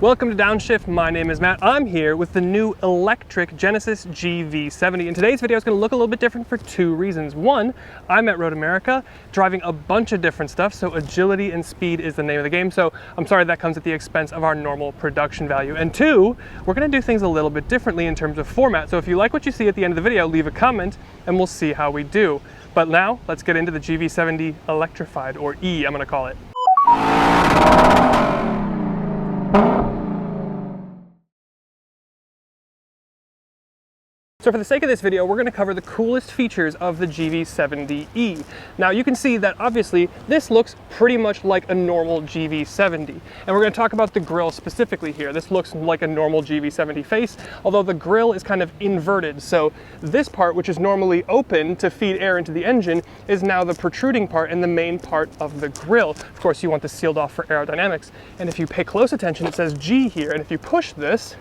Welcome to Downshift. My name is Matt. I'm here with the new electric Genesis GV70. And today's video is going to look a little bit different for two reasons. One, I'm at Road America driving a bunch of different stuff, so agility and speed is the name of the game. So I'm sorry that comes at the expense of our normal production value. And two, we're going to do things a little bit differently in terms of format. So if you like what you see at the end of the video, leave a comment and we'll see how we do. But now let's get into the GV70 Electrified, or E, I'm going to call it. So for the sake of this video, we're going to cover the coolest features of the GV70E. Now you can see that obviously this looks pretty much like a normal GV70. And we're going to talk about the grille specifically here. This looks like a normal GV70 face, although the grille is kind of inverted. So this part, which is normally open to feed air into the engine, is now the protruding part and the main part of the grille. Of course, you want this sealed off for aerodynamics. And if you pay close attention, it says G here. And if you push this,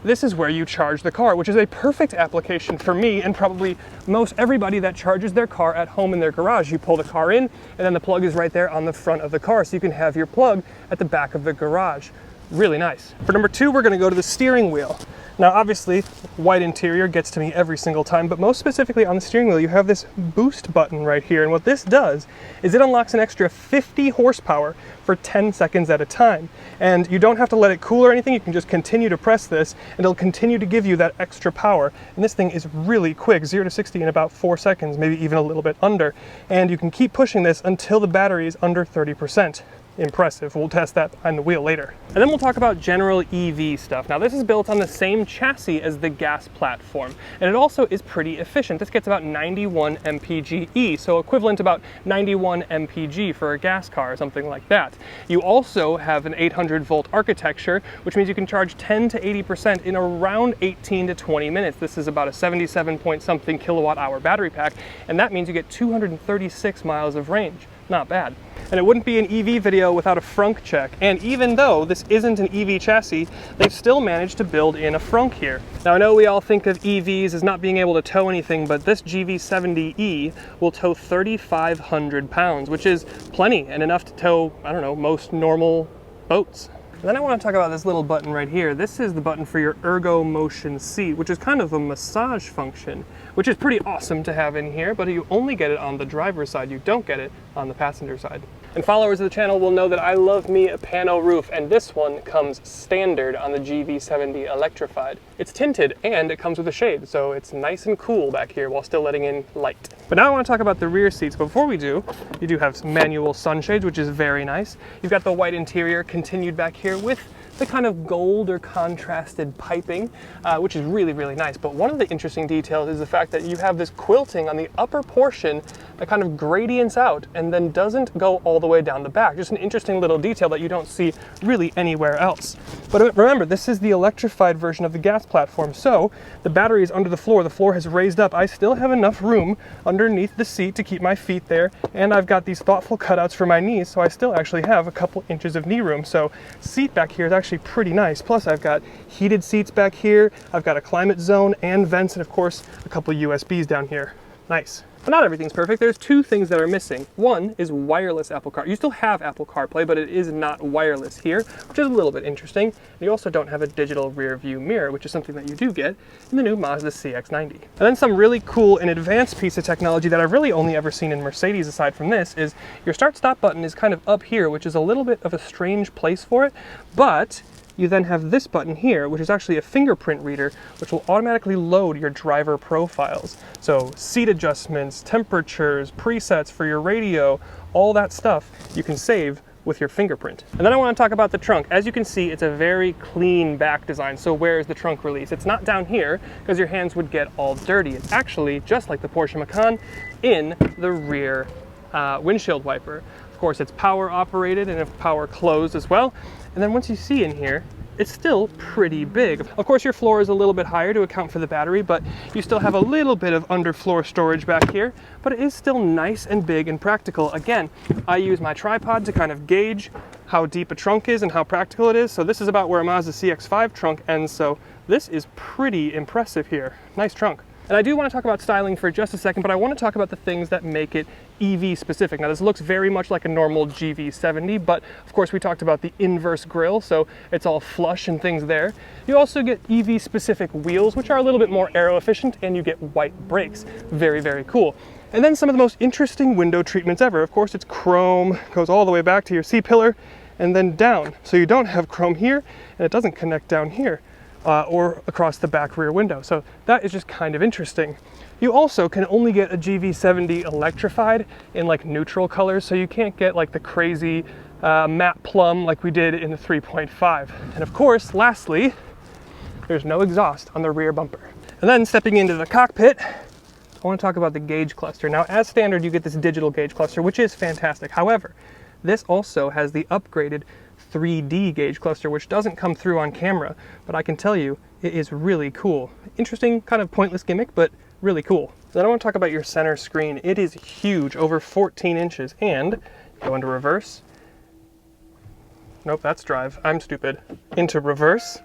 this is where you charge the car, which is a perfect application for me and probably most everybody that charges their car at home in their garage. You pull the car in and then the plug is right there on the front of the car, so you can have your plug at the back of the garage. Really nice. For number two, we're going to go to the steering wheel. Now obviously, white interior gets to me every single time, but most specifically on the steering wheel, you have this boost button right here. And what this does is it unlocks an extra 50 horsepower for 10 seconds at a time. And you don't have to let it cool or anything. You can just continue to press this and it'll continue to give you that extra power. And this thing is really quick, 0 to 60 in about 4 seconds, maybe even a little bit under. And you can keep pushing this until the battery is under 30%. Impressive. We'll test that on the wheel later. And then we'll talk about general EV stuff. Now this is built on the same chassis as the gas platform, and it also is pretty efficient. This gets about 91 mpge, so equivalent to about 91 mpg for a gas car or something like that. You also have an 800 volt architecture, which means you can charge 10 to 80% in around 18 to 20 minutes. This is about a 77 point something kilowatt hour battery pack, and that means you get 236 miles of range. Not bad. And it wouldn't be an EV video without a Frunk check. And even though this isn't an EV chassis, they've still managed to build in a Frunk here. Now I know we all think of EVs as not being able to tow anything, but this GV70E will tow 3,500 pounds, which is plenty and enough to tow, I don't know, most normal boats. And then I want to talk about this little button right here. This is the button for your ergo motion seat, which is kind of a massage function, which is pretty awesome to have in here, but you only get it on the driver's side. You don't get it on the passenger side. And followers of the channel will know that I love me a pano roof, and this one comes standard on the GV70 Electrified. It's tinted and it comes with a shade, so it's nice and cool back here while still letting in light. But now I want to talk about the rear seats. But before we do, you do have some manual sunshades, which is very nice. You've got the white interior continued back here with the kind of gold or contrasted piping, which is really, really nice. But one of the interesting details is the fact that you have this quilting on the upper portion that kind of gradients out and then doesn't go all the way down the back. Just an interesting little detail that you don't see really anywhere else. But remember, this is the electrified version of the gas platform, so the battery is under the floor. The floor has raised up. I still have enough room underneath the seat to keep my feet there, and I've got these thoughtful cutouts for my knees, so I still actually have a couple inches of knee room. So seat back here is actually pretty nice. Plus I've got heated seats back here, I've got a climate zone and vents, and of course a couple USBs down here. Nice. But not everything's perfect. There's two things that are missing. One is wireless Apple Car. You still have Apple CarPlay, but it is not wireless here, which is a little bit interesting. And you also don't have a digital rear view mirror, which is something that you do get in the new Mazda CX-90. And then some really cool and advanced piece of technology that I've really only ever seen in Mercedes aside from this is your start-stop button is kind of up here, which is a little bit of a strange place for it, but you then have this button here, which is actually a fingerprint reader, which will automatically load your driver profiles. So seat adjustments, temperatures, presets for your radio, all that stuff you can save with your fingerprint. And then I want to talk about the trunk. As you can see, it's a very clean back design. So where is the trunk release? It's not down here because your hands would get all dirty. It's actually just like the Porsche Macan in the rear windshield wiper. Of course, it's power operated and power closed as well. And then once you see in here, it's still pretty big. Of course, your floor is a little bit higher to account for the battery, but you still have a little bit of underfloor storage back here, but it is still nice and big and practical. Again, I use my tripod to kind of gauge how deep a trunk is and how practical it is. So this is about where a Mazda CX-5 trunk ends, so this is pretty impressive here. Nice trunk. And I do want to talk about styling for just a second, but I want to talk about the things that make it EV specific. Now this looks very much like a normal GV70, but of course we talked about the inverse grille, so it's all flush and things there. You also get EV specific wheels, which are a little bit more aero efficient, and you get white brakes. Very, very cool. And then some of the most interesting window treatments ever. Of course, it's chrome, goes all the way back to your C-pillar and then down. So you don't have chrome here, and it doesn't connect down here or across the back rear window. So that is just kind of interesting. You also can only get a GV70 Electrified in like neutral colors, so you can't get like the crazy matte plum like we did in the 3.5. And of course, lastly, there's no exhaust on the rear bumper. And then stepping into the cockpit, I want to talk about the gauge cluster. Now, as standard, you get this digital gauge cluster, which is fantastic. However, this also has the upgraded 3D gauge cluster, which doesn't come through on camera, but I can tell you, it is really cool. Interesting, kind of pointless gimmick, but really cool. Then I want to talk about your center screen. It is huge, over 14 inches, and go into reverse. Nope, that's drive. I'm stupid. Into reverse.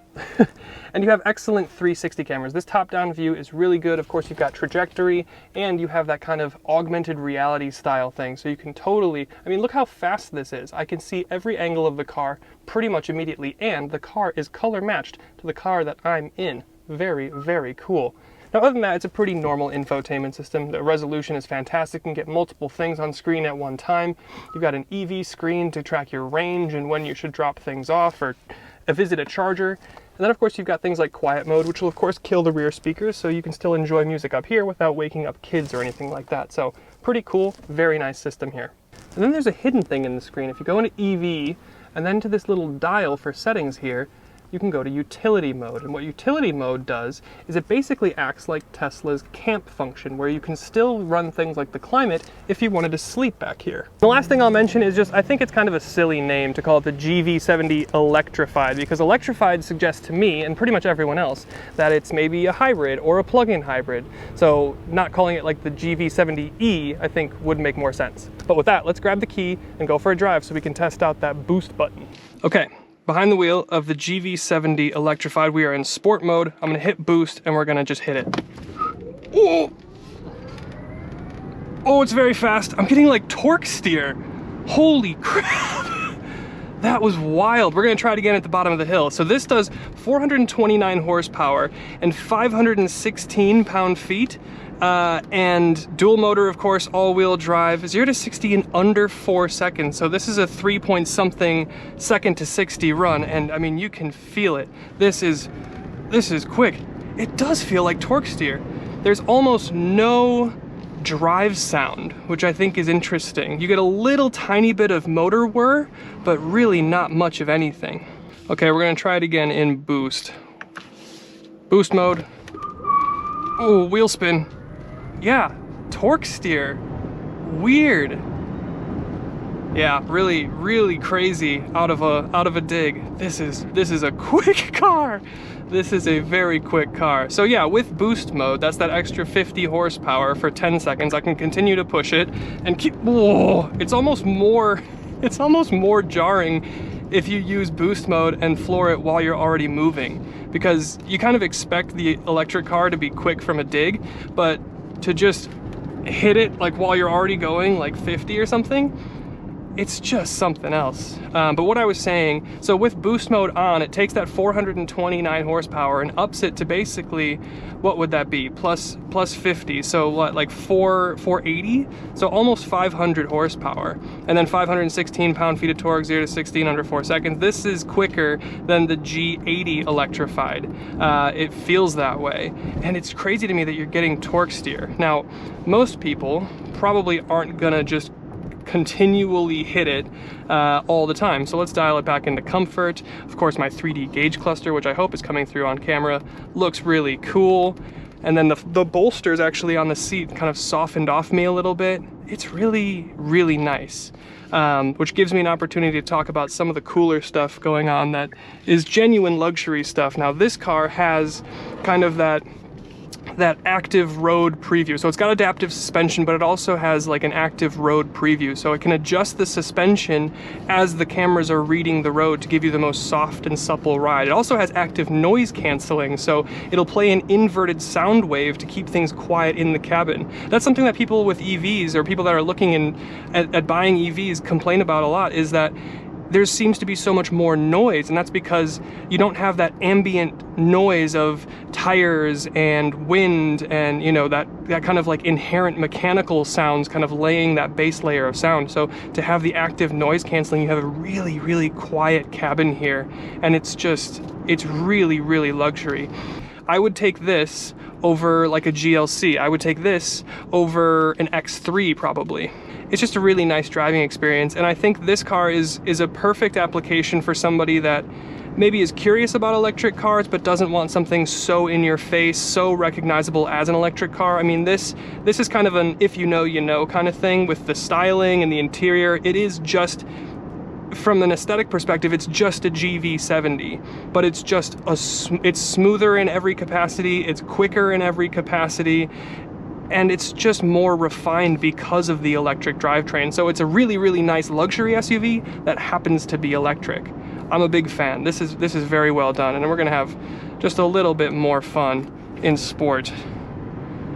And you have excellent 360 cameras. This top-down view is really good. Of course, you've got trajectory, and you have that kind of augmented reality style thing. So you can totally, I mean, look how fast this is. I can see every angle of the car pretty much immediately, and the car is color matched to the car that I'm in. Very, very cool. Now, other than that, it's a pretty normal infotainment system. The resolution is fantastic. You can get multiple things on screen at one time. You've got an EV screen to track your range and when you should drop things off or visit a charger. And then, of course, you've got things like quiet mode, which will, of course, kill the rear speakers, so you can still enjoy music up here without waking up kids or anything like that. So, pretty cool, very nice system here. And then there's a hidden thing in the screen. If you go into EV and then to this little dial for settings here, you can go to utility mode. And what utility mode does is it basically acts like Tesla's camp function, where you can still run things like the climate if you wanted to sleep back here. The last thing I'll mention is just, I think it's kind of a silly name to call it the GV70 Electrified, because electrified suggests to me, and pretty much everyone else, that it's maybe a hybrid or a plug-in hybrid. So not calling it like the GV70E, I think would make more sense. But with that, let's grab the key and go for a drive so we can test out that boost button. Okay. Behind the wheel of the GV70 Electrified, we are in sport mode. I'm gonna hit boost and we're gonna just hit it. Oh, oh, it's very fast. I'm getting like torque steer. Holy crap. That was wild. We're gonna try it again at the bottom of the hill. So this does 429 horsepower and 516 pound-feet. And dual motor, of course, all-wheel drive, 0 to 60 in under 4 seconds. So this is a 3-point-something second to 60 run, and I mean, you can feel it. This is quick. It does feel like torque steer. There's almost no drive sound, which I think is interesting. You get a little tiny bit of motor whir, but really not much of anything. Okay, we're gonna try it again in boost. Boost mode. Oh, wheel spin. Yeah, torque steer. Weird. Yeah, really, really crazy out of a dig. This is a quick car. This is a very quick car. So yeah, with boost mode, that's that extra 50 horsepower for 10 seconds. I can continue to push it and keep. Whoa, it's almost more jarring if you use boost mode and floor it while you're already moving, because you kind of expect the electric car to be quick from a dig, but to just hit it like while you're already going like 50 or something, it's just something else. But what I was saying, so with boost mode on, it takes that 429 horsepower and ups it to basically, what would that be? Plus 50, so what, like 480? So almost 500 horsepower. And then 516 pound-feet of torque, 0 to 60 in under 4 seconds. This is quicker than the G80 Electrified. It feels that way. And it's crazy to me that you're getting torque steer. Now, most people probably aren't gonna just continually hit it all the time. So let's dial it back into comfort. Of course, my 3D gauge cluster, which I hope is coming through on camera, looks really cool. And then the bolsters actually on the seat kind of softened off me a little bit. It's really, really nice. Which gives me an opportunity to talk about some of the cooler stuff going on that is genuine luxury stuff. Now, this car has kind of that that active road preview. So it's got adaptive suspension, but it also has like an active road preview. So it can adjust the suspension as the cameras are reading the road to give you the most soft and supple ride. It also has active noise canceling, so it'll play an inverted sound wave to keep things quiet in the cabin. That's something that people with EVs or people that are looking at buying EVs complain about a lot, is that there seems to be so much more noise, and that's because you don't have that ambient noise of tires and wind and, you know, that kind of like inherent mechanical sounds kind of laying that base layer of sound. So to have the active noise canceling, you have a really, really quiet cabin here, and it's really, really luxury. I would take this over like a GLC. I would take this over an X3 probably. It's just a really nice driving experience, and I think this car is a perfect application for somebody that maybe is curious about electric cars but doesn't want something so in your face, so recognizable as an electric car. I mean, this is kind of an if you know, you know kind of thing with the styling and the interior. It is just, from an aesthetic perspective, it's just a GV70, but it's just it's smoother in every capacity, it's quicker in every capacity, and it's just more refined because of the electric drivetrain. So it's a really, really nice luxury SUV that happens to be electric. I'm a big fan. This is very well done, and we're gonna have just a little bit more fun in sport.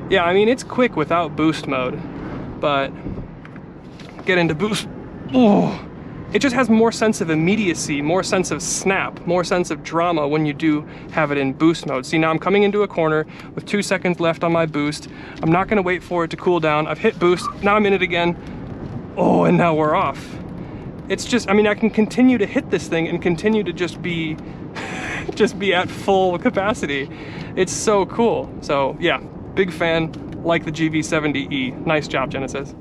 Yeah, I mean, it's quick without boost mode, but get into boost. Oh, it just has more sense of immediacy, more sense of snap, more sense of drama when you do have it in boost mode. See, now I'm coming into a corner with 2 seconds left on my boost. I'm not gonna wait for it to cool down. I've hit boost, now I'm in it again. Oh, and now we're off. It's just, I mean, I can continue to hit this thing and continue to just be at full capacity. It's so cool. So yeah, big fan, like the GV70E. Nice job, Genesis.